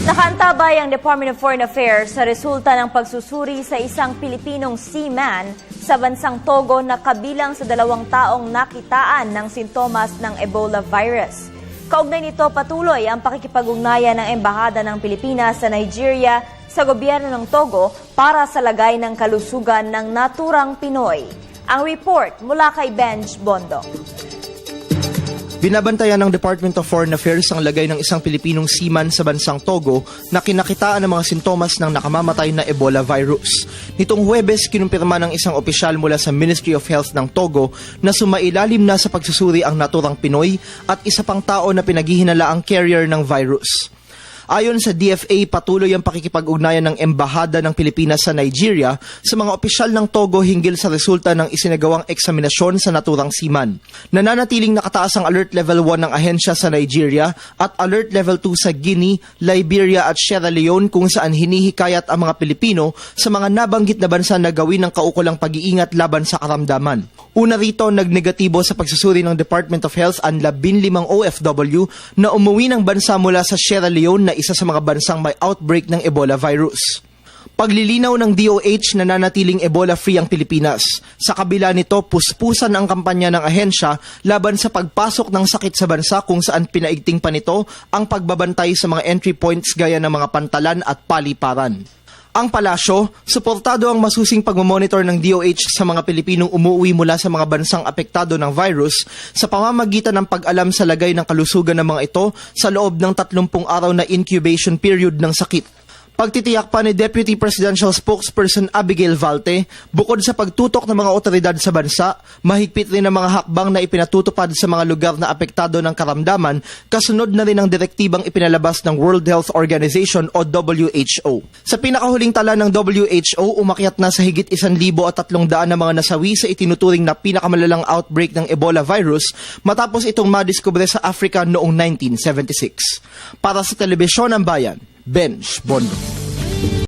Nakaantabay ang Department of Foreign Affairs sa resulta ng pagsusuri sa isang Pilipinong seaman sa bansang Togo na kabilang sa 2 taong nakitaan ng sintomas ng Ebola virus. Kaugnay nito, patuloy ang pakikipag-ugnayan ng Embahada ng Pilipinas sa Nigeria sa gobyerno ng Togo para sa lagay ng kalusugan ng naturang Pinoy. Ang report mula kay Benj Bondo. Binabantayan ng Department of Foreign Affairs ang lagay ng isang Pilipinong seaman sa bansang Togo na kinakitaan ng mga sintomas ng nakamamatay na Ebola virus. Nitong Huwebes, kinumpirma ng isang opisyal mula sa Ministry of Health ng Togo na sumailalim na sa pagsusuri ang naturang Pinoy at isa pang tao na pinaghihinala ang carrier ng virus. Ayon sa DFA, patuloy ang pakikipag-ugnayan ng Embahada ng Pilipinas sa Nigeria sa mga opisyal ng Togo hinggil sa resulta ng isinagawang eksaminasyon sa naturang seaman. Nananatiling nakataas ang Alert Level 1 ng ahensya sa Nigeria at Alert Level 2 sa Guinea, Liberia at Sierra Leone kung saan hinihikayat ang mga Pilipino sa mga nabanggit na bansa na gawin ng kaukulang pag-iingat laban sa karamdaman. Una rito, nagnegatibo sa pagsusuri ng Department of Health ang 15 OFW na umuwi ng bansa mula sa Sierra Leone na isa sa mga bansang may outbreak ng Ebola virus. Paglilinaw ng DOH na nanatiling Ebola-free ang Pilipinas. Sa kabila nito, puspusan ang kampanya ng ahensya laban sa pagpasok ng sakit sa bansa kung saan pinaigting pa nito ang pagbabantay sa mga entry points gaya ng mga pantalan at paliparan. Ang palasyo, suportado ang masusing pagmamonitor ng DOH sa mga Pilipinong umuwi mula sa mga bansang apektado ng virus sa pamamagitan ng pag-alam sa lagay ng kalusugan ng mga ito sa loob ng 30 araw na incubation period ng sakit. Pagtitiyak pa ni Deputy Presidential Spokesperson Abigail Valte, bukod sa pagtutok ng mga otoridad sa bansa, mahigpit rin ang mga hakbang na ipinatutupad sa mga lugar na apektado ng karamdaman, kasunod na rin ang direktibang ipinalabas ng World Health Organization o WHO. Sa pinakahuling tala ng WHO, umakyat na sa higit 1,300 na mga nasawi sa itinuturing na pinakamalalang outbreak ng Ebola virus matapos itong madiskubre sa Africa noong 1976. Para sa Telebisyon ng Bayan, Benj Bondo.